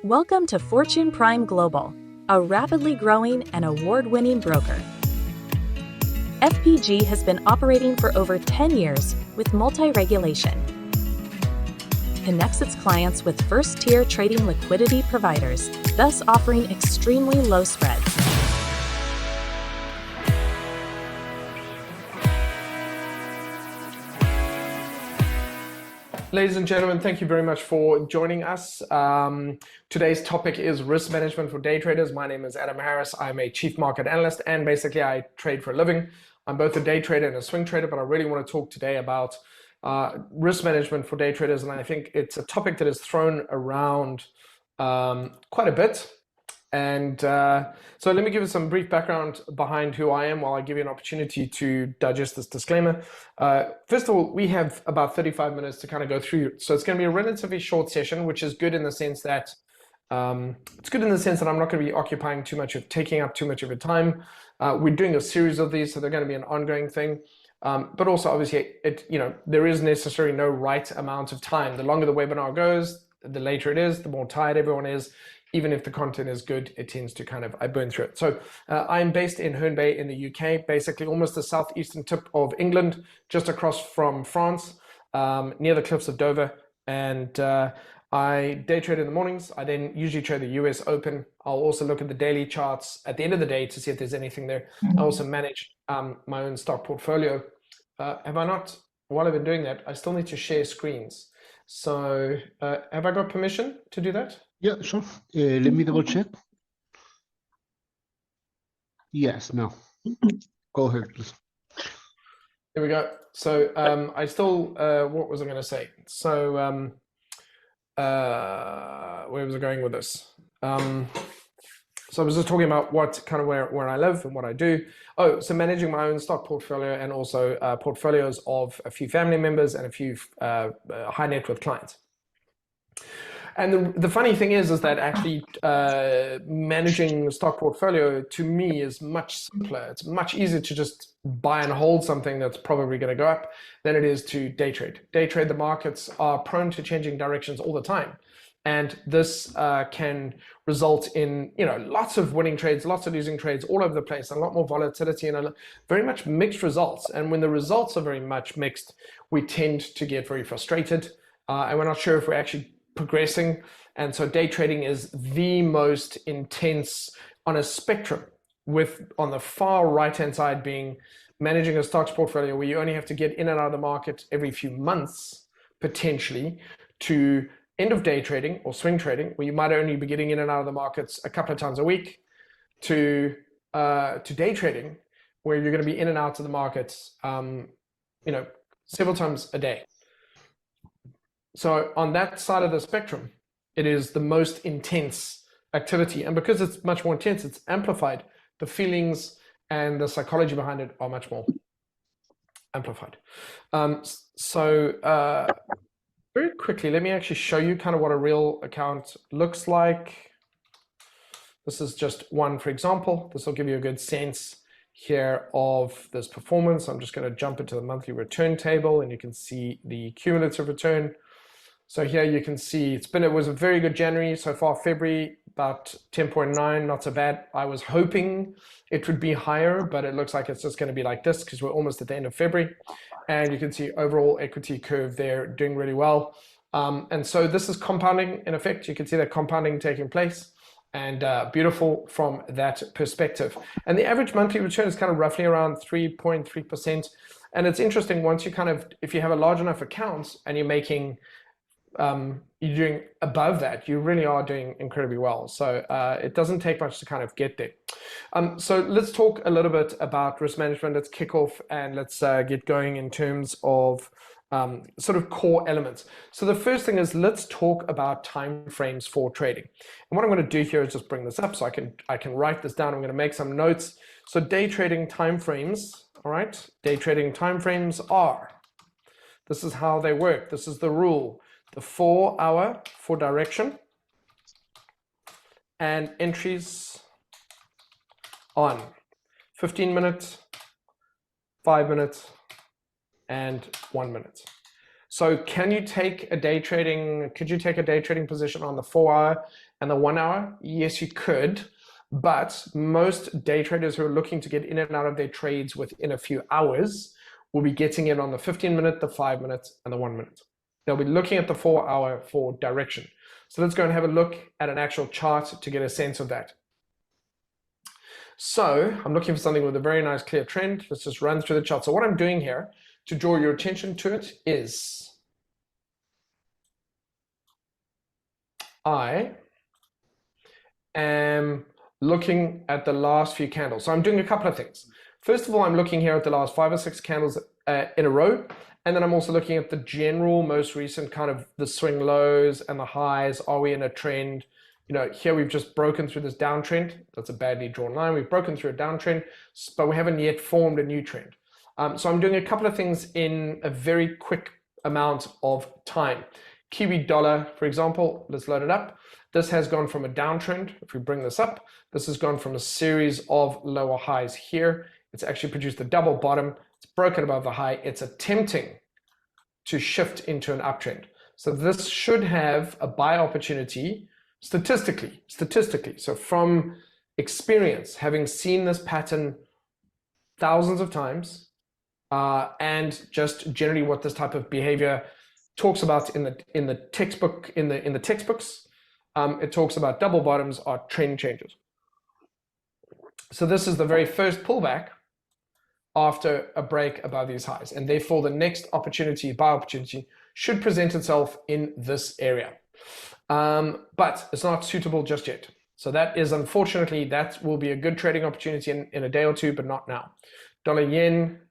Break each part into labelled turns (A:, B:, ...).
A: Welcome to Fortune Prime Global, a rapidly growing and award-winning broker. FPG has been operating for over 10 years with multi-regulation. Connects its clients with first-tier trading liquidity providers, thus offering extremely low spreads.
B: Ladies and gentlemen, thank you very much for joining us. Today's topic is risk management for day traders. My name is Adam Harris. I'm a chief market analyst and basically I trade for a living. I'm both a day trader and a swing trader, but I really want to talk today about risk management for day traders. And I think it's a topic that is thrown around quite a bit. And so let me give you some brief background behind who I am while I give you an opportunity to digest this disclaimer. First of all, we have about 35 minutes to kind of go through. So it's going to be a relatively short session, which is good in the sense that I'm not going to be occupying taking up too much of your time. We're doing a series of these, so they're going to be an ongoing thing. But also, obviously, there is necessarily no right amount of time. The longer the webinar goes, the later it is, the more tired everyone is. Even if the content is good, it tends to I burn through it. So I'm based in Herne Bay in the UK, basically almost the southeastern tip of England, just across from France, near the cliffs of Dover. And I day trade in the mornings. I then usually trade the US Open. I'll also look at the daily charts at the end of the day to see if there's anything there. I also manage my own stock portfolio. While I've been doing that, I still need to share screens. So have I got permission to do that?
C: Yeah, sure. Let me double check. Yes, no. Go ahead, please.
B: Here we go. So I still, what was I going to say? So where was I going with this? So I was just talking about where I live and what I do. Oh, so managing my own stock portfolio and also portfolios of a few family members and a few high net worth clients. And the funny thing is that actually managing a stock portfolio to me is much simpler. It's much easier to just buy and hold something that's probably going to go up than it is to day trade. Day trade, the markets are prone to changing directions all the time. And this can result in lots of winning trades, lots of losing trades all over the place, and a lot more volatility and very much mixed results. And when the results are very much mixed, we tend to get very frustrated, and we're not sure if we're actually progressing. And so day trading is the most intense on a spectrum, with on the far right hand side being managing a stocks portfolio where you only have to get in and out of the market every few months potentially, to end of day trading or swing trading where you might only be getting in and out of the markets a couple of times a week, to day trading where you're going to be in and out of the markets several times a day. So on that side of the spectrum, it is the most intense activity. And because it's much more intense, it's amplified. The feelings and the psychology behind it are much more amplified. Very quickly, let me actually show you what a real account looks like. This is just one, for example. This will give you a good sense here of this performance. I'm just going to jump into the monthly return table and you can see the cumulative return. So here you can see it was a very good January. So far, February, about 10.9, not so bad. I was hoping it would be higher, but it looks like it's just going to be like this because we're almost at the end of February. And you can see overall equity curve there doing really well. And so this is compounding in effect. You can see that compounding taking place, and beautiful from that perspective. And the average monthly return is roughly around 3.3%. And it's interesting, once you if you have a large enough account and you're making you're doing above that, you really are doing incredibly well. So it doesn't take much to get there. So let's talk a little bit about risk management. Let's kick off and let's get going in terms of core elements. So the first thing is, let's talk about time frames for trading. And what I'm going to do here is just bring this up so I can write this down. I'm going to make some notes. So day trading time frames, all right? Day trading time frames are, this is how they work. This is the rule. The 4 hour for direction and entries on 15 minutes, 5 minutes, and 1 minute. So can you take a day trading, could you take a day trading position on the 4 hour and the 1 hour? Yes, you could. But most day traders who are looking to get in and out of their trades within a few hours will be getting in on the 15-minute, the 5-minute, and the 1-minute. They'll be looking at the 4 hour for direction. So let's go and have a look at an actual chart to get a sense of that. So I'm looking for something with a very nice clear trend. Let's just run through the chart. So what I'm doing here to draw your attention to it is I am looking at the last few candles. So I'm doing a couple of things. First of all, I'm looking here at the last 5 or 6 candles in a row. And then I'm also looking at the general, most recent kind of the swing lows and the highs. Are we in a trend? You know, here we've just broken through this downtrend. That's a badly drawn line. We've broken through a downtrend, but we haven't yet formed a new trend. So I'm doing a couple of things in a very quick amount of time. Kiwi dollar, for example, let's load it up. This has gone from a downtrend. If we bring this up, this has gone from a series of lower highs here. It's actually produced a double bottom. It's broken above the high. It's attempting to shift into an uptrend. So this should have a buy opportunity statistically. So from experience, having seen this pattern thousands of times, and just generally what this type of behavior talks about in the textbook, in the textbooks, it talks about double bottoms are trend changes. So this is the very first pullback after a break above these highs, and therefore the next opportunity, buy opportunity, should present itself in this area. But it's not suitable just yet. So that is, unfortunately, that will be a good trading opportunity in a day or two, but not now. Dollar yen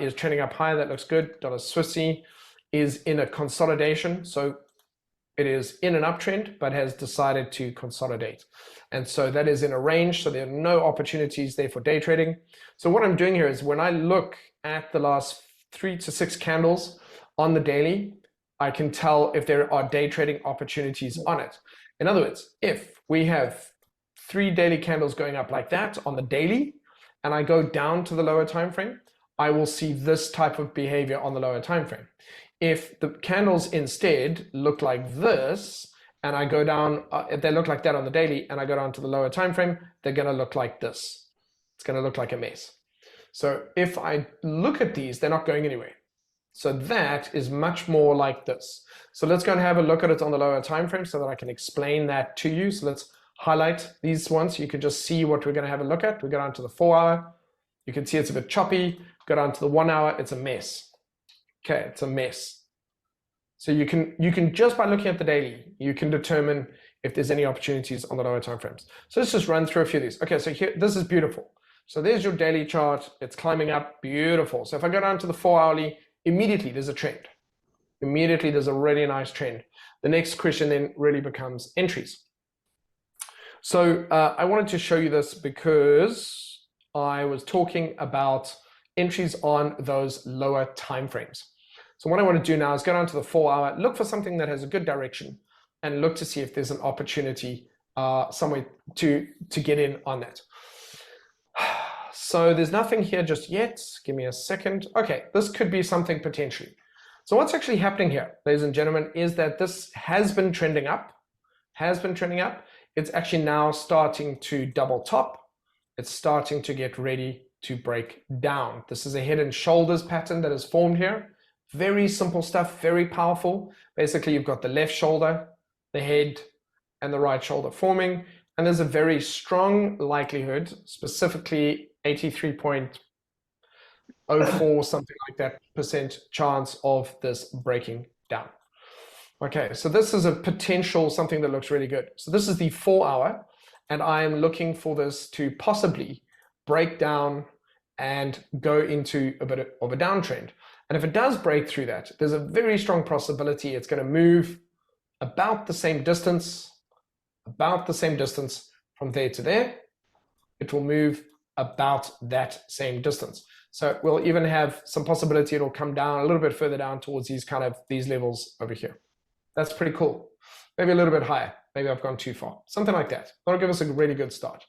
B: is trending up higher. That looks good. Dollar Swissy is in a consolidation. So it is in an uptrend, but has decided to consolidate. And so that is in a range. So there are no opportunities there for day trading. So what I'm doing here is when I look at the last 3 to 6 candles on the daily, I can tell if there are day trading opportunities on it. In other words, if we have 3 daily candles going up like that on the daily, and I go down to the lower time frame, I will see this type of behavior on the lower time frame. If the candles instead look like this, and I go down, if they look like that on the daily, and I go down to the lower time frame, they're going to look like this. It's going to look like a mess. So if I look at these, they're not going anywhere. So that is much more like this. So let's go and have a look at it on the lower time frame so that I can explain that to you. So let's highlight these ones. You can just see what we're going to have a look at. We go down to the 4 hour. You can see it's a bit choppy. Go down to the 1 hour. It's a mess. Okay, it's a mess. So you can just by looking at the daily, you can determine if there's any opportunities on the lower time frames. So let's just run through a few of these. Okay, so here, this is beautiful. So there's your daily chart. It's climbing up, beautiful. So if I go down to the 4 hourly, immediately there's a trend. Immediately there's a really nice trend. The next question then really becomes entries. So I wanted to show you this because I was talking about entries on those lower time frames. So what I want to do now is go down to the 4 hour, look for something that has a good direction, and look to see if there's an opportunity somewhere to get in on that. So there's nothing here just yet. Give me a second. Okay, this could be something potentially. So what's actually happening here, ladies and gentlemen, is that this has been trending up, It's actually now starting to double top. It's starting to get ready to break down. This is a head and shoulders pattern that is formed here. Very simple stuff, very powerful. Basically, you've got the left shoulder, the head, and the right shoulder forming. And there's a very strong likelihood, specifically 83.04, something like that, % chance of this breaking down. Okay, so this is a potential something that looks really good. So this is the 4 hour, and I am looking for this to possibly break down and go into a bit of a downtrend. And if it does break through that, there's a very strong possibility it's going to move about the same distance from there to there. It will move about that same distance. So we'll even have some possibility it'll come down a little bit further down towards these levels over here. That's pretty cool. Maybe a little bit higher. Maybe I've gone too far. Something like that. That'll give us a really good start.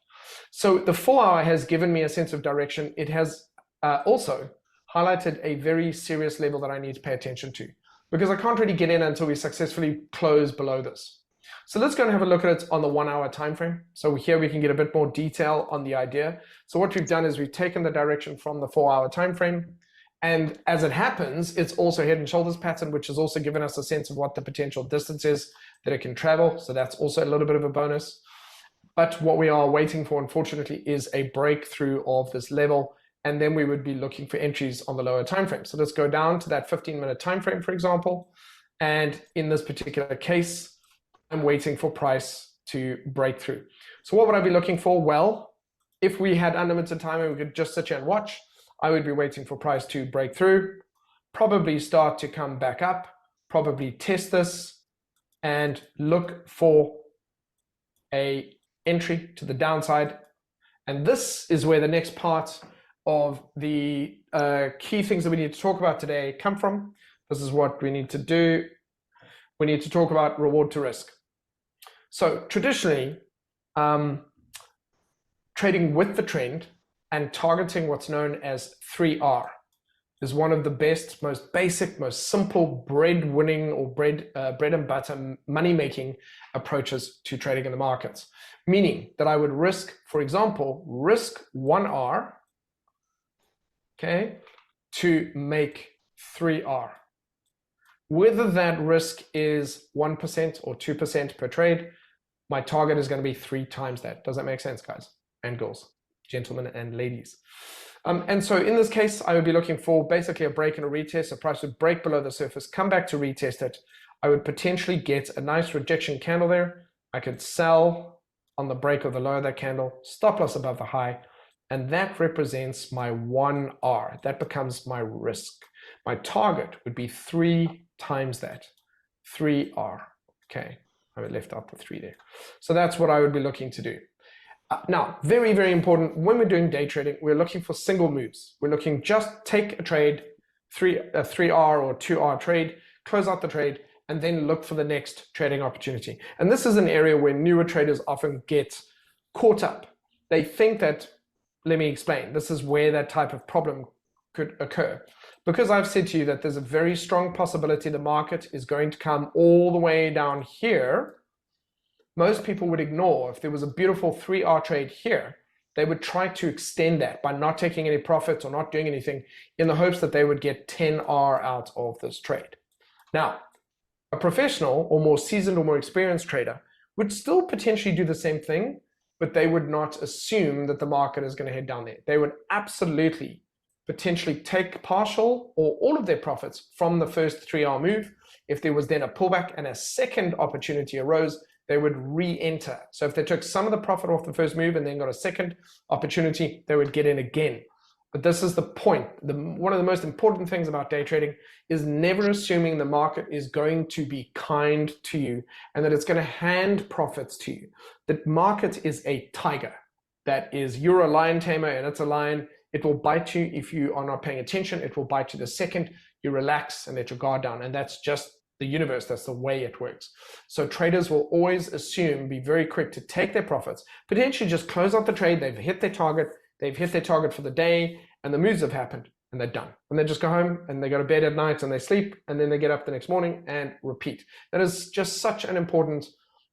B: So the 4 hour has given me a sense of direction. It has also highlighted a very serious level that I need to pay attention to. because I can't really get in until we successfully close below this. So let's go and have a look at it on the 1 hour time frame. So here we can get a bit more detail on the idea. So what we've done is we've taken the direction from the 4 hour time frame, and as it happens, it's also head and shoulders pattern, which has also given us a sense of what the potential distance is that it can travel. So that's also a little bit of a bonus. But what we are waiting for, unfortunately, is a breakthrough of this level, and then we would be looking for entries on the lower time frame. So let's go down to that 15-minute time frame, for example. And in this particular case, I'm waiting for price to break through. So what would I be looking for? Well, if we had unlimited time and we could just sit here and watch, I would be waiting for price to break through, probably start to come back up, probably test this, and look for a entry to the downside. And this is where the next part of the key things that we need to talk about today come from. This is what we need to do. We need to talk about reward to risk. So traditionally, trading with the trend and targeting what's known as 3R is one of the best, most basic, most simple bread-winning or bread and butter money-making approaches to trading in the markets. Meaning that I would risk, for example, risk 1R, okay, to make 3R. Whether that risk is 1% or 2% per trade, my target is going to be 3 times that. Does that make sense, guys and girls, gentlemen and ladies? And so in this case, I would be looking for basically a break and a retest. The price would break below the surface, come back to retest it. I would potentially get a nice rejection candle there. I could sell on the break of the low of that candle, stop loss above the high, and that represents my 1R. That becomes my risk. My target would be 3 times that, 3R. Okay, I left out the 3 there. So that's what I would be looking to do. Now, very, very important, when we're doing day trading, we're looking for single moves. We're looking just take a trade, a 3R or 2R trade, close out the trade, and then look for the next trading opportunity. And this is an area where newer traders often get caught up. They think that, let me explain, this is where that type of problem could occur. Because I've said to you that there's a very strong possibility the market is going to come all the way down here, most people would ignore, if there was a beautiful 3R trade here, they would try to extend that by not taking any profits or not doing anything in the hopes that they would get 10R out of this trade. Now, a professional or more seasoned or more experienced trader would still potentially do the same thing, but they would not assume that the market is going to head down there. They would absolutely potentially take partial or all of their profits from the first 3R move. If there was then a pullback and a second opportunity arose, they would re-enter. So if they took some of the profit off the first move and then got a second opportunity, they would get in again. But this is the point. One of the most important things about day trading is never assuming the market is going to be kind to you and that it's going to hand profits to you. The market is a tiger. That is, you're a lion tamer and it's a lion. It will bite you if you are not paying attention. It will bite you the second you relax and let your guard down. And that's just the universe. That's the way it works. So traders will always assume, be very quick to take their profits, potentially just close out the trade. They've hit their target. They've hit their target for the day and the moves have happened and they're done. And they just go home and they go to bed at night and they sleep and then they get up the next morning and repeat. That is just such an important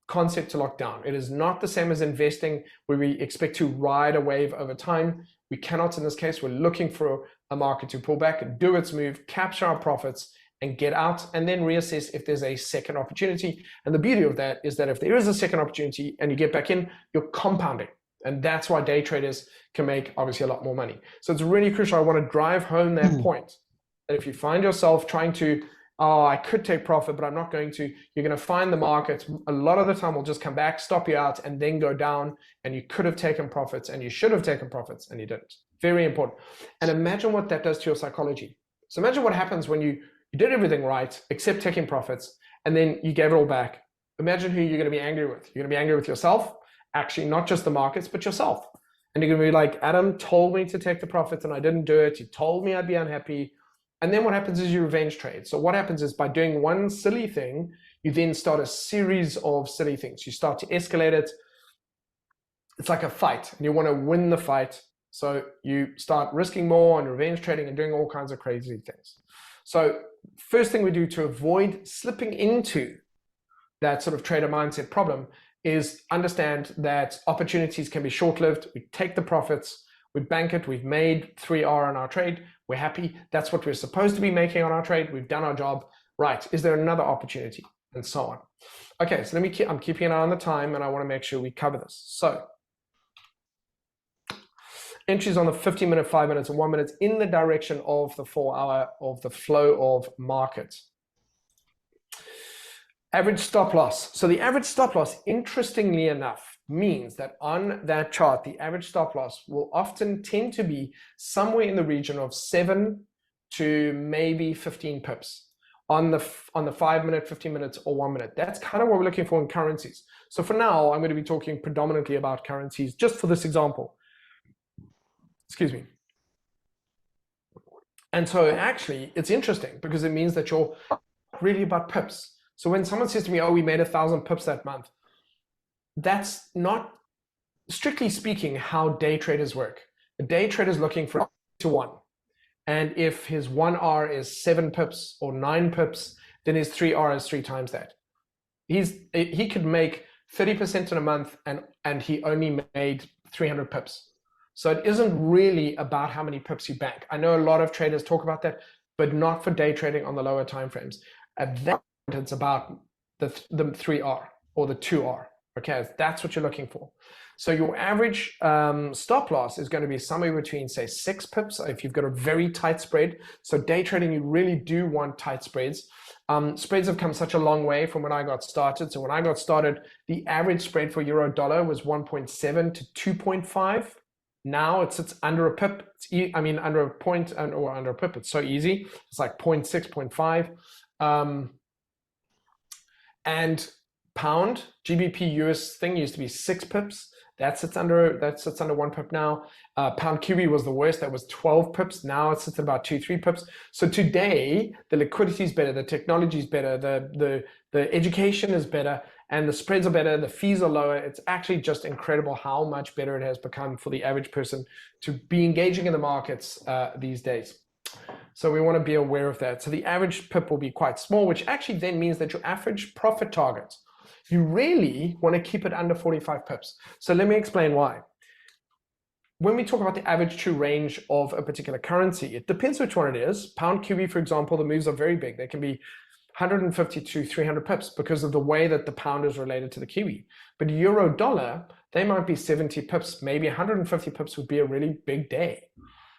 B: concept to lock down. It is not the same as investing where we expect to ride a wave over time. We cannot in this case. We're looking for a market to pull back and do its move, capture our profits and get out and then reassess if there's a second opportunity. And the beauty of that is that if there is a second opportunity and you get back in, you're compounding. And that's why day traders can make obviously a lot more money. So it's really crucial. I want to drive home that point that if you find yourself trying to, oh, I could take profit, but I'm not going to, you're going to find the market a lot of the time will just come back, stop you out and then go down and you could have taken profits and you should have taken profits and you didn't. Very important. And imagine what that does to your psychology. So imagine what happens when you did everything right, except taking profits, and then you gave it all back. Imagine who you're going to be angry with. You're going to be angry with yourself, actually not just the markets, but yourself. And you're going to be like, Adam told me to take the profits and I didn't do it. He told me I'd be unhappy. And then what happens is you revenge trade. So what happens is by doing one silly thing, you then start a series of silly things. You start to escalate it. It's like a fight and you want to win the fight. So you start risking more and revenge trading and doing all kinds of crazy things. So first thing we do to avoid slipping into that sort of trader mindset problem is understand that opportunities can be short-lived. We take the profits, we bank it, we've made 3R on our trade, we're happy. That's what we're supposed to be making on our trade. We've done our job. Right, is there another opportunity? And so on. Okay, so I'm keeping an eye on the time and I want to make sure we cover this. So entries on the 15-minute, 5 minutes, and 1 minute in the direction of the 4-hour of the flow of market. Average stop loss. So the average stop loss, interestingly enough, means that on that chart, the average stop loss will often tend to be somewhere in the region of 7 to maybe 15 pips on the 5 minute, 15 minutes, or 1 minute. That's kind of what we're looking for in currencies. So for now, I'm going to be talking predominantly about currencies just for this example. Excuse me. And so actually, it's interesting because it means that you're really about pips. So when someone says to me, oh, we made 1,000 pips that month, that's not, strictly speaking, how day traders work. A day trader is looking for 2-1. And if his 1R is 7 pips or 9 pips, then his 3R is 3 times that. He could make 30% in a month and he only made 300 pips. So it isn't really about how many pips you bank. I know a lot of traders talk about that, but not for day trading on the lower time frames. At that point, it's about the 3R or the 2R. Okay, that's what you're looking for. So your average stop loss is going to be somewhere between, say, 6 pips if you've got a very tight spread. So day trading, you really do want tight spreads. Spreads have come such a long way from when I got started. So when I got started, the average spread for euro dollar was 1.7 to 2.5. Now it sits under a pip. Under a point or under a pip. It's so easy. It's like 0.6, 0.5. And pound, GBP US thing used to be 6 pips. That sits under 1 pip now. Pound QB was the worst. That was 12 pips. Now it sits at about 2-3 pips. So today the liquidity is better, the technology is better, the education is better, and the spreads are better. The fees are lower. It's actually just incredible how much better it has become for the average person to be engaging in the markets these days. So we want to be aware of that. So the average pip will be quite small, which actually then means that your average profit target, you really want to keep it under 45 pips. So let me explain why. When we talk about the average true range of a particular currency, it depends which one it is. Pound QB, for example, the moves are very big. They can be 150 to 300 pips because of the way that the pound is related to the Kiwi. But euro dollar, they might be 70 pips, maybe 150 pips would be a really big day.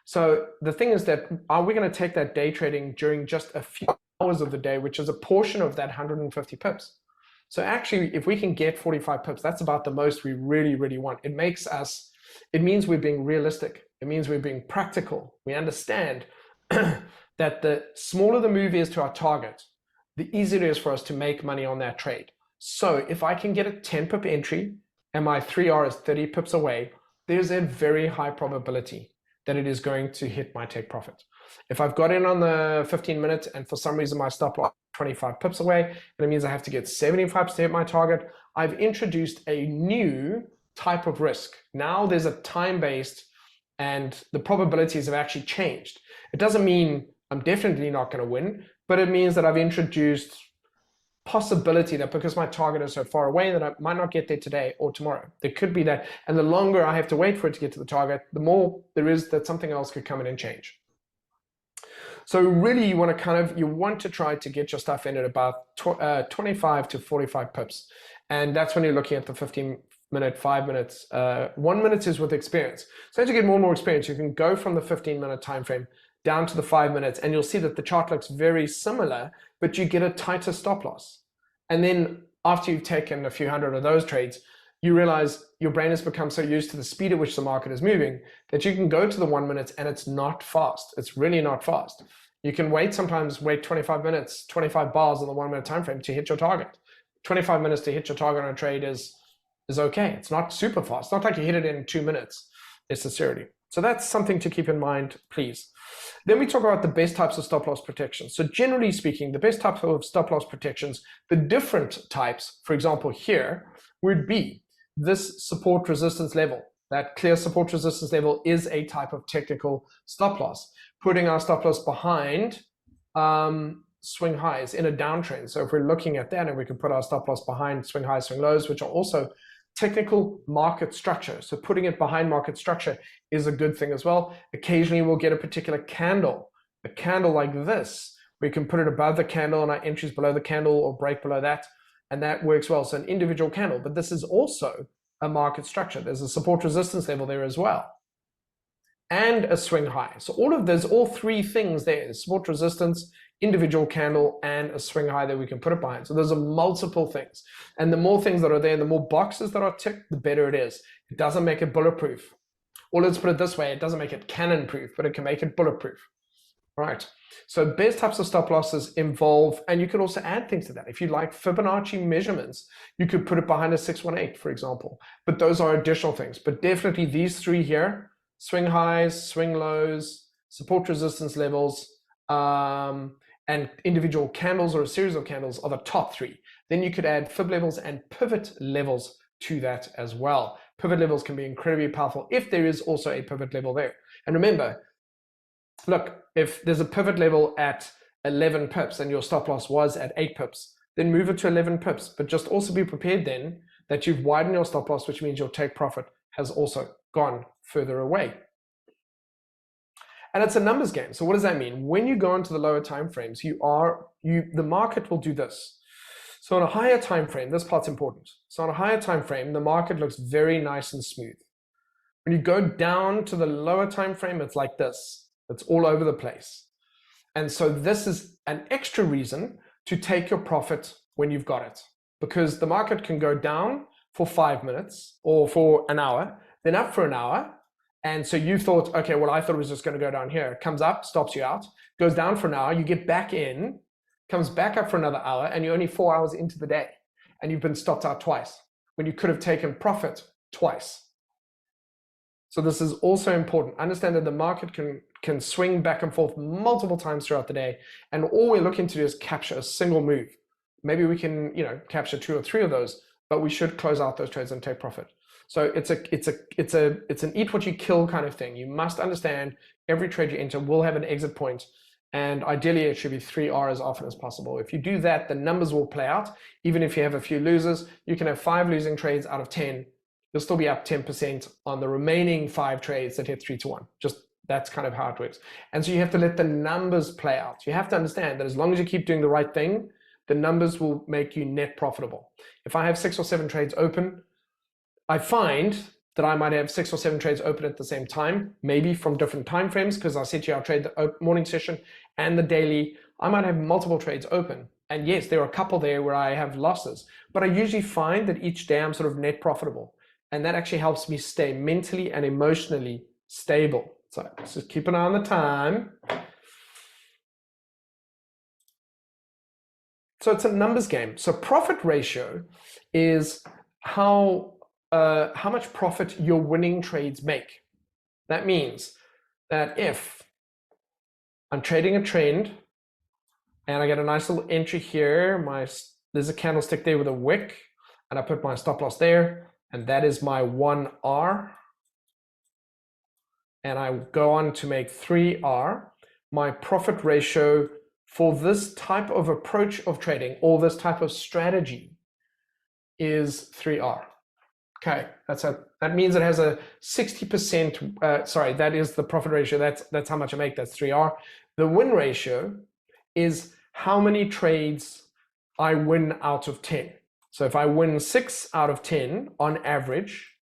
B: So the thing is that, are we going to take that day trading during just a few hours of the day, which is a portion of that 150 pips? So actually, if we can get 45 pips, that's about the most we really, really want. It means we're being realistic. It means we're being practical. We understand that the smaller the move is to our target, the easier it is for us to make money on that trade. So if I can get a 10 pip entry and my 3R is 30 pips away, there's a very high probability that it is going to hit my take profit. If I've got in on the 15 minutes and for some reason my stop loss 25 pips away, and it means I have to get 75 to hit my target, I've introduced a new type of risk. Now there's a time-based and the probabilities have actually changed. It doesn't mean I'm definitely not going to win, but it means that I've introduced possibility that because my target is so far away that I might not get there today or tomorrow. There could be that, and the longer I have to wait for it to get to the target, the more there is that something else could come in and change. So really you want to try to get your stuff in at about 25 to 45 pips. And that's when you're looking at the 15-minute, 5 minutes. 1 minute is with experience. So as you get more and more experience, you can go from the 15-minute time frame down to the 5 minutes, and you'll see that the chart looks very similar, but you get a tighter stop loss. And then after you've taken a few hundred of those trades, you realize your brain has become so used to the speed at which the market is moving that you can go to the 1 minute and it's not fast. It's really not fast. You can sometimes wait 25 minutes, 25 bars on the 1 minute time frame to hit your target. 25 minutes to hit your target on a trade is okay. It's not super fast. It's not like you hit it in 2 minutes necessarily. So that's something to keep in mind, please. Then we talk about the best types of stop loss protection. So generally speaking, the best types of stop loss protections, the different types, for example, here would be this support resistance level. That clear support resistance level is a type of technical stop loss. Putting our stop loss behind swing highs in a downtrend. So if we're looking at that, and we can put our stop loss behind swing highs, swing lows, which are also technical market structure. So putting it behind market structure is a good thing as well. Occasionally we'll get a particular candle, a candle like this. We can put it above the candle and our entries below the candle or break below that, and that works well. So an individual candle, but this is also a market structure. There's a support resistance level there as well, and a swing high. So all of this, all three things there, support resistance, individual candle, and a swing high that we can put it behind. So those are multiple things. And the more things that are there, the more boxes that are ticked, the better it is. It doesn't make it bulletproof. Or let's put it this way, it doesn't make it cannon proof, but it can make it bulletproof. All right. So best types of stop losses involve, and you could also add things to that. If you like Fibonacci measurements, you could put it behind a 618, for example. But those are additional things. But definitely these three here, swing highs, swing lows, support resistance levels, and individual candles or a series of candles are the top three. Then you could add fib levels and pivot levels to that as well. Pivot levels can be incredibly powerful if there is also a pivot level there. And remember, look, if there's a pivot level at 11 pips and your stop loss was at 8 pips, then move it to 11 pips. But just also be prepared then that you've widened your stop loss, which means your take profit has also gone further away. And it's a numbers game. So what does that mean? When you go into the lower time frames, the market will do this. So on a higher time frame, this part's important. So on a higher time frame, the market looks very nice and smooth. When you go down to the lower time frame, it's like this. It's all over the place. And so this is an extra reason to take your profit when you've got it, because the market can go down for 5 minutes or for an hour, then up for an hour. And so you thought, okay, well, I thought it was just going to go down here. It comes up, stops you out, goes down for an hour, you get back in, comes back up for another hour, and you're only 4 hours into the day, and you've been stopped out twice when you could have taken profit twice. So this is also important. Understand that the market can swing back and forth multiple times throughout the day, and all we're looking to do is capture a single move. Maybe we can, capture 2 or 3 of those, but we should close out those trades and take profit. So it's an eat what you kill kind of thing. You must understand every trade you enter will have an exit point, and ideally it should be 3R as often as possible. If you do that, the numbers will play out. Even if you have a few losers, you can have 5 losing trades out of 10. You'll still be up 10% on the remaining 5 trades that hit 3 to 1. Just that's kind of how it works. And so you have to let the numbers play out. You have to understand that as long as you keep doing the right thing, the numbers will make you net profitable. If I have 6 or 7 trades open, I find that I might have 6 or 7 trades open at the same time, maybe from different time frames, because I set you our trade the morning session and the daily. I might have multiple trades open. And yes, there are a couple there where I have losses, but I usually find that each day I'm sort of net profitable. And that actually helps me stay mentally and emotionally stable. So let's just keep an eye on the time. So it's a numbers game. So profit ratio is how much profit your winning trades make. That means that if I'm trading a trend and I get a nice little entry here, there's a candlestick there with a wick, and I put my stop loss there, and that is my 1R, and I go on to make 3R, my profit ratio for this type of approach of trading or this type of strategy is 3R. Okay, that means it has a 60%, that is the profit ratio, that's how much I make, that's 3R. The win ratio is how many trades I win out of 10. So if I win 6 out of 10 on average,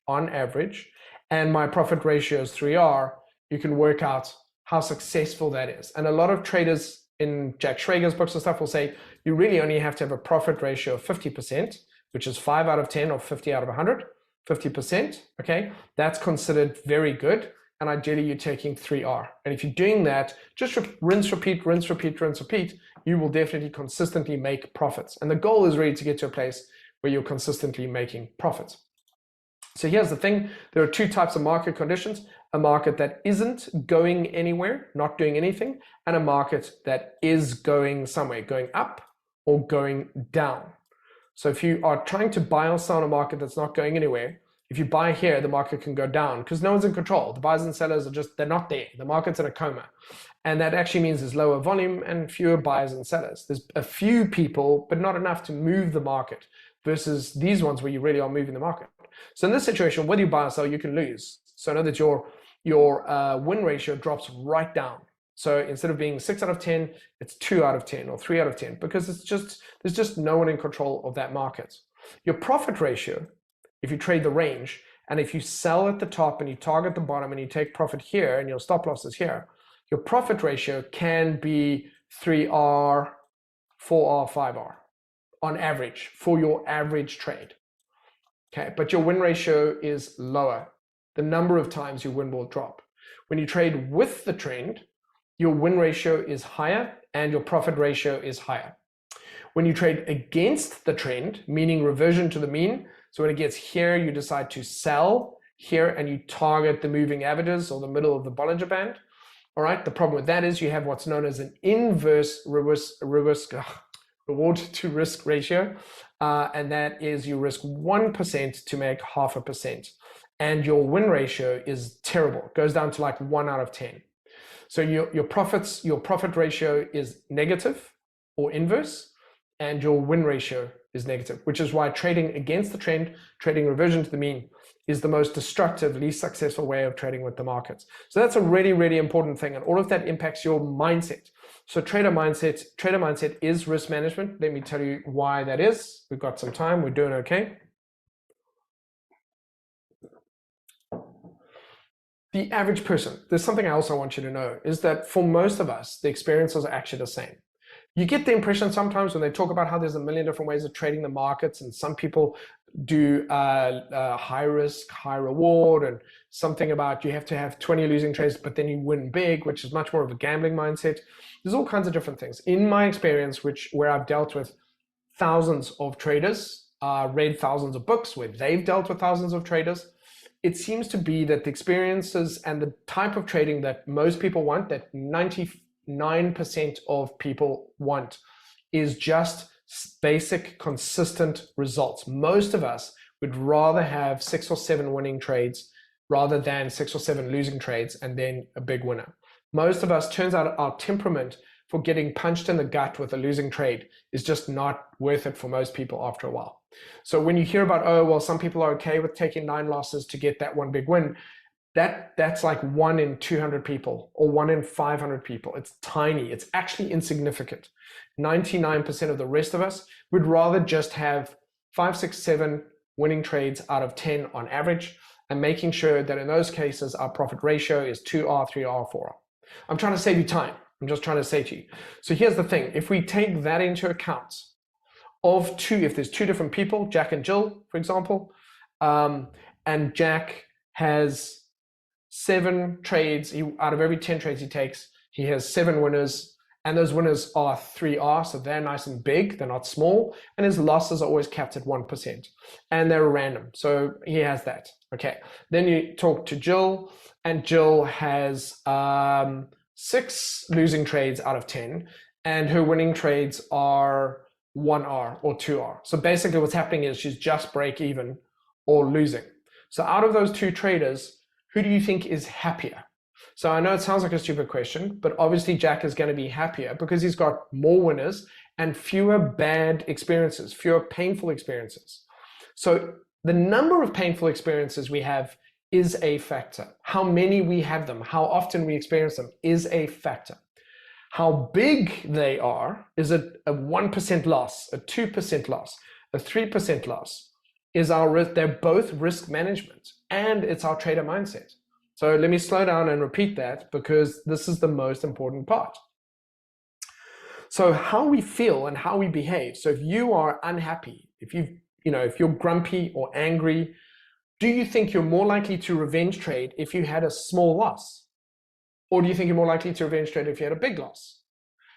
B: and my profit ratio is 3R, you can work out how successful that is. And a lot of traders in Jack Schrager's books and stuff will say, you really only have to have a profit ratio of 50%, which is 5 out of 10 or 50 out of 100, 50%, okay? That's considered very good. And ideally you're taking 3R. And if you're doing that, just rinse, repeat, rinse, repeat, rinse, repeat, you will definitely consistently make profits. And the goal is really to get to a place where you're consistently making profits. So here's the thing. There are 2 types of market conditions: a market that isn't going anywhere, not doing anything, and a market that is going somewhere, going up or going down. So if you are trying to buy or sell on a market that's not going anywhere, If you buy here, the market can go down because no one's in control. The buyers and sellers are just, they're not there. The market's in a coma. And that actually means there's lower volume and fewer buyers and sellers. There's a few people, but not enough to move the market versus these ones where you really are moving the market. So in this situation, whether you buy or sell, you can lose. So know that your win ratio drops right down. So instead of being 6 out of 10, it's 2 out of 10 or 3 out of 10 because there's just no one in control of that market. Your profit ratio, if you trade the range, and if you sell at the top and you target the bottom and you take profit here and your stop loss is here, your profit ratio can be 3R, 4R, 5R on average for your average trade. Okay, but your win ratio is lower. The number of times you win will drop. When you trade with the trend, your win ratio is higher and your profit ratio is higher. When you trade against the trend, meaning reversion to the mean, so when it gets here, you decide to sell here and you target the moving averages or the middle of the Bollinger Band. All right, the problem with that is you have what's known as an inverse reward to risk ratio, and that is you risk 1% to make 0.5%, and your win ratio is terrible. It goes down to like 1 out of 10. So your profit ratio is negative or inverse, and your win ratio is negative, which is why trading against the trend, trading reversion to the mean, is the most destructive, least successful way of trading with the markets. So that's a really, really important thing, and all of that impacts your mindset. So trader mindset is risk management. Let me tell you why that is. We've got some time, we're doing okay. The average person, there's something else I want you to know, is that for most of us, the experiences are actually the same. You get the impression sometimes when they talk about how there's a million different ways of trading the markets, and some people do high risk, high reward, and something about you have to have 20 losing trades, but then you win big, which is much more of a gambling mindset. There's all kinds of different things. In my experience, where I've dealt with thousands of traders, read thousands of books where they've dealt with thousands of traders, it seems to be that the experiences and the type of trading that most people want, that 99% of people want, is just basic, consistent results. Most of us would rather have 6 or 7 winning trades rather than 6 or 7 losing trades and then a big winner. Most of us, turns out our temperament for getting punched in the gut with a losing trade is just not worth it for most people after a while. So when you hear about, oh, well, some people are okay with taking 9 losses to get that one big win, that's like 1 in 200 people or 1 in 500 people. It's tiny. It's actually insignificant. 99% of the rest of us would rather just have 5, 6, 7 winning trades out of 10 on average, and making sure that in those cases our profit ratio is 2R, 3R, 4R. I'm trying to save you time. I'm just trying to say to you. So here's the thing. If we take that into account, if there's 2 different people, Jack and Jill, for example, and Jack has 7 trades, out of every 10 trades he takes, he has 7 winners, and those winners are 3R, so they're nice and big, they're not small, and his losses are always capped at 1%, and they're random, so he has that. Okay, then you talk to Jill, and Jill has 6 losing trades out of 10, and her winning trades are 1R or 2R. So basically what's happening is she's just break even or losing. So out of those 2 traders, who do you think is happier? So I know it sounds like a stupid question, but obviously Jack is going to be happier because he's got more winners and fewer bad experiences, fewer painful experiences. So the number of painful experiences we have is a factor. How many we have them, how often we experience them is a factor. How big they are, is it a 1% loss, a 2% loss, a 3% loss, is our risk. They're both risk management, and it's our trader mindset. So let me slow down and repeat that, because this is the most important part. So how we feel and how we behave. So if you are unhappy, if you're grumpy or angry, do you think you're more likely to revenge trade if you had a small loss? Or do you think you're more likely to revenge trade if you had a big loss?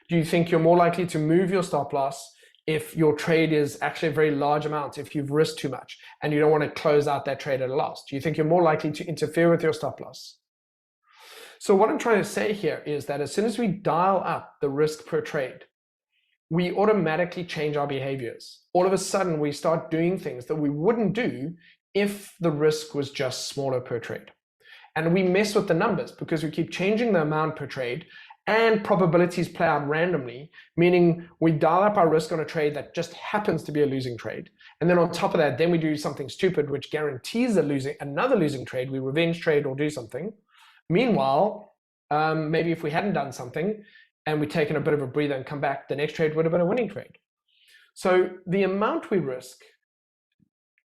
B: Do you think you're more likely to move your stop loss if your trade is actually a very large amount, if you've risked too much and you don't want to close out that trade at a loss? Do you think you're more likely to interfere with your stop loss? So what I'm trying to say here is that as soon as we dial up the risk per trade, we automatically change our behaviors. All of a sudden, we start doing things that we wouldn't do if the risk was just smaller per trade. And we mess with the numbers because we keep changing the amount per trade, and probabilities play out randomly, meaning we dial up our risk on a trade that just happens to be a losing trade. And then on top of that, then we do something stupid, which guarantees another losing trade. We revenge trade or do something. Meanwhile, maybe if we hadn't done something and we'd taken a bit of a breather and come back, the next trade would have been a winning trade. So the amount we risk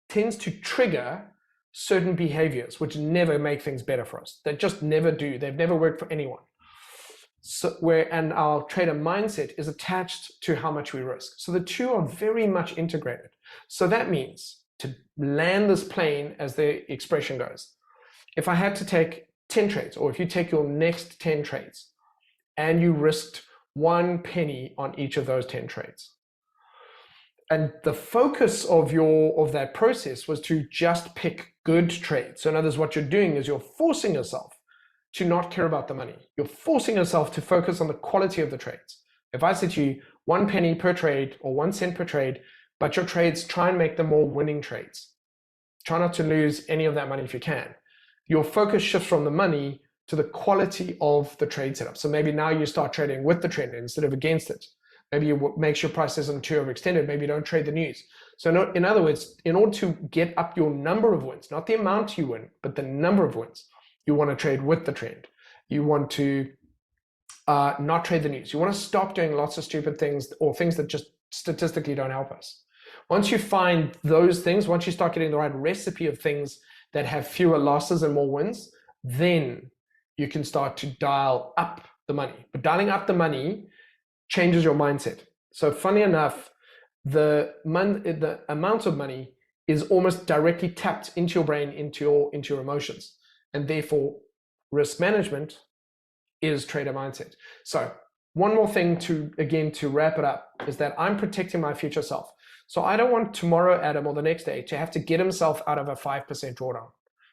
B: tends to trigger certain behaviors, which never make things better for us. They just never do. They've never worked for anyone. So and our trader mindset is attached to how much we risk. So the two are very much integrated. So that means to land this plane, as the expression goes, if I had to take 10 trades, or if you take your next 10 trades and you risked 1 penny on each of those 10 trades, and the focus of that process was to just pick good trades. So in other words, what you're doing is you're forcing yourself to not care about the money. You're forcing yourself to focus on the quality of the trades. If I said to you 1 penny per trade or 1 cent per trade, but your trades, try and make them more winning trades. Try not to lose any of that money if you can. Your focus shifts from the money to the quality of the trade setup. So maybe now you start trading with the trend instead of against it. Maybe you make sure price isn't too overextended. Maybe you don't trade the news. So in other words, in order to get up your number of wins, not the amount you win, but the number of wins, you want to trade with the trend. You want to not trade the news. You want to stop doing lots of stupid things or things that just statistically don't help us. Once you find those things, once you start getting the right recipe of things that have fewer losses and more wins, then you can start to dial up the money. But dialing up the money changes your mindset. So funny enough, the amount of money is almost directly tapped into your brain, into your emotions. And therefore, risk management is trader mindset. So one more thing to wrap it up is that I'm protecting my future self. So I don't want tomorrow Adam or the next day to have to get himself out of a 5% drawdown,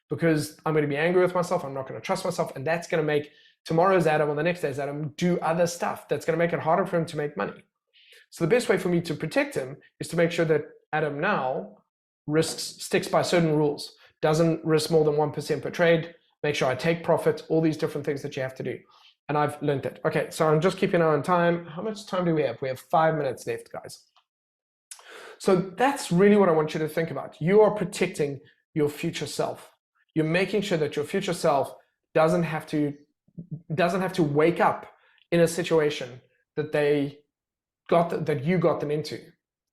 B: because I'm going to be angry with myself. I'm not going to trust myself. And that's going to make tomorrow's Adam or the next day's Adam do other stuff. That's going to make it harder for him to make money. So the best way for me to protect him is to make sure that Adam now sticks by certain rules. Doesn't risk more than 1% per trade, make sure I take profit, all these different things that you have to do. And I've learned it. Okay, so I'm just keeping an eye on time. How much time do we have? We have 5 minutes left, guys. So that's really what I want you to think about. You are protecting your future self. You're making sure that your future self doesn't have to wake up in a situation that you got them into.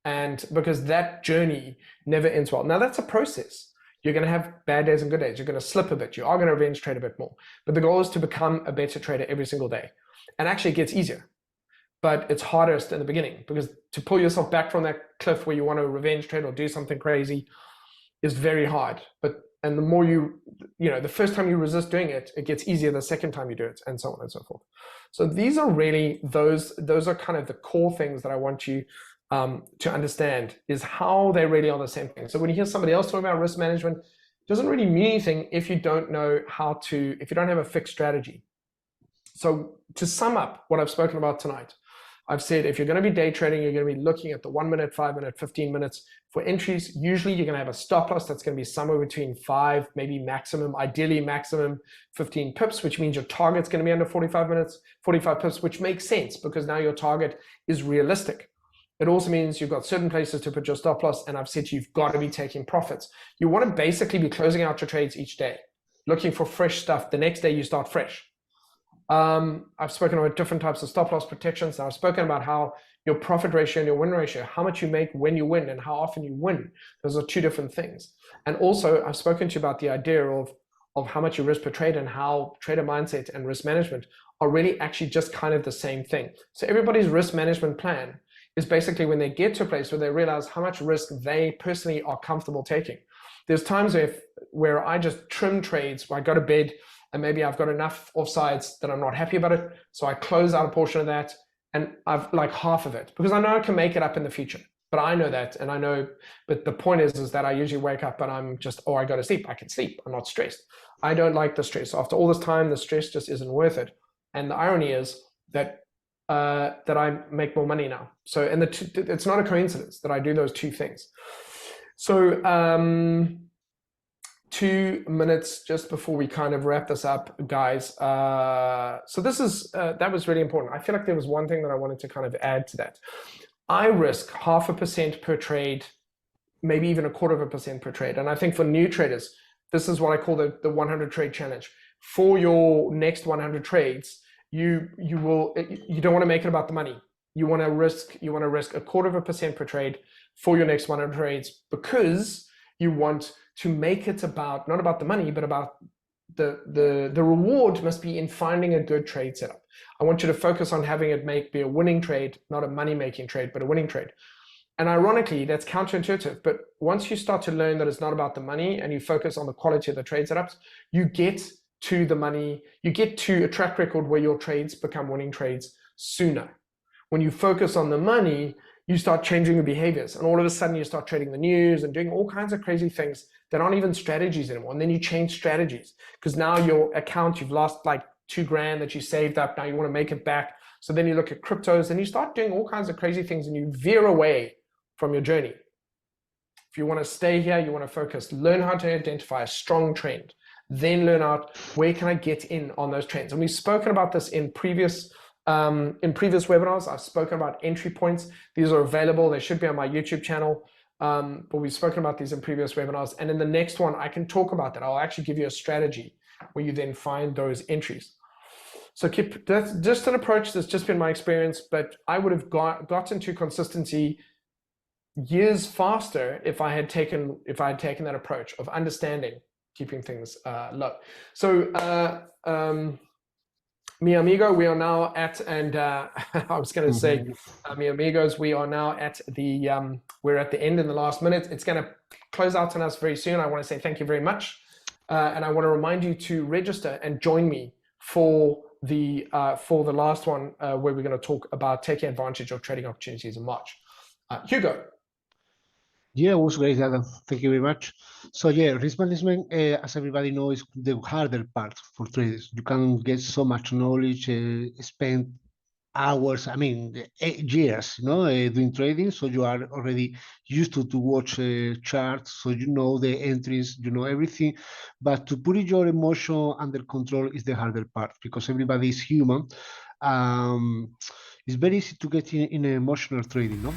B: And because that journey never ends well. Now that's a process. You're going to have bad days and good days. You're going to slip a bit. You are going to revenge trade a bit more. But the goal is to become a better trader every single day. And actually it gets easier. But it's hardest in the beginning, because to pull yourself back from that cliff where you want to revenge trade or do something crazy is very hard. And the more the first time you resist doing it, it gets easier the second time you do it, and so on and so forth. So these are really, those are kind of the core things that I want you to understand, is how they really are the same thing. So when you hear somebody else talking about risk management, it doesn't really mean anything if you don't know if you don't have a fixed strategy. So to sum up what I've spoken about tonight, I've said if you're going to be day trading, you're going to be looking at the 1 minute, 5 minute, 15 minutes. For entries, usually you're going to have a stop loss that's going to be somewhere between 5, maybe ideally maximum 15 pips, which means your target's going to be under 45 pips, which makes sense because now your target is realistic. It also means you've got certain places to put your stop loss, and I've said you've got to be taking profits. You want to basically be closing out your trades each day, looking for fresh stuff. The next day you start fresh. I've spoken about different types of stop loss protections. I've spoken about how your profit ratio and your win ratio, how much you make when you win and how often you win. Those are two different things. And also I've spoken to you about the idea of how much you risk per trade, and how trader mindset and risk management are really actually just kind of the same thing. So everybody's risk management plan is basically when they get to a place where they realize how much risk they personally are comfortable taking. There's times where I just trim trades, where I go to bed and maybe I've got enough offsides that I'm not happy about it. So I close out a portion of that, and I've like half of it, because I know I can make it up in the future. But I know that, and I know, but the point is that I usually wake up and I'm just, I go to sleep. I can sleep. I'm not stressed. I don't like the stress. After all this time, the stress just isn't worth it. And the irony is that I make more money now. So, and it's not a coincidence that I do those two things. So, 2 minutes just before we kind of wrap this up, guys. So this is that was really important. I feel like there was one thing that I wanted to kind of add to that. I risk 0.5% per trade, maybe even 0.25% per trade. And I think for new traders, this is what I call the 100 trade challenge. For your next 100 trades, you don't want to make it about the money. You want to risk 0.25% per trade for your next 100 trades, because you want to make it about, not about the money, but about the reward must be in finding a good trade setup. I want you to focus on having it be a winning trade, not a money-making trade, but a winning trade. And ironically, that's counterintuitive, but once you start to learn that it's not about the money and you focus on the quality of the trade setups, you get to the money, you get to a track record where your trades become winning trades sooner. When you focus on the money, you start changing your behaviors, and all of a sudden you start trading the news and doing all kinds of crazy things that aren't even strategies anymore. And then you change strategies because now your account, you've lost like $2,000 that you saved up. Now you want to make it back. So then you look at cryptos and you start doing all kinds of crazy things and you veer away from your journey. If you want to stay here, you want to focus, learn how to identify a strong trend, then learn out where can I get in on those trends. And we've spoken about this in previous webinars. I've spoken about entry points. These are available. They should be on my YouTube channel. But we've spoken about these in previous webinars. And in the next one, I can talk about that. I'll actually give you a strategy where you then find those entries. So that's just an approach that's just been my experience, but I would have gotten to consistency years faster if I had taken that approach of understanding, keeping things low. So mi amigo, we are now at, and I was going to say, mi amigos, we are now at the we're at the end in the last minute. It's going to close out on us very soon. I want to say thank you very much, and I want to remind you to register and join me for the last one where we're going to talk about taking advantage of trading opportunities in March. Hugo.
C: Yeah, it was great, Adam. Thank you very much. So yeah, risk management, as everybody knows, is the harder part for traders. You can get so much knowledge, spend hours, years, doing trading. So you are already used to watch charts, so you know the entries, you know everything. But to put your emotion under control is the harder part, because everybody is human. It's very easy to get in emotional trading, no?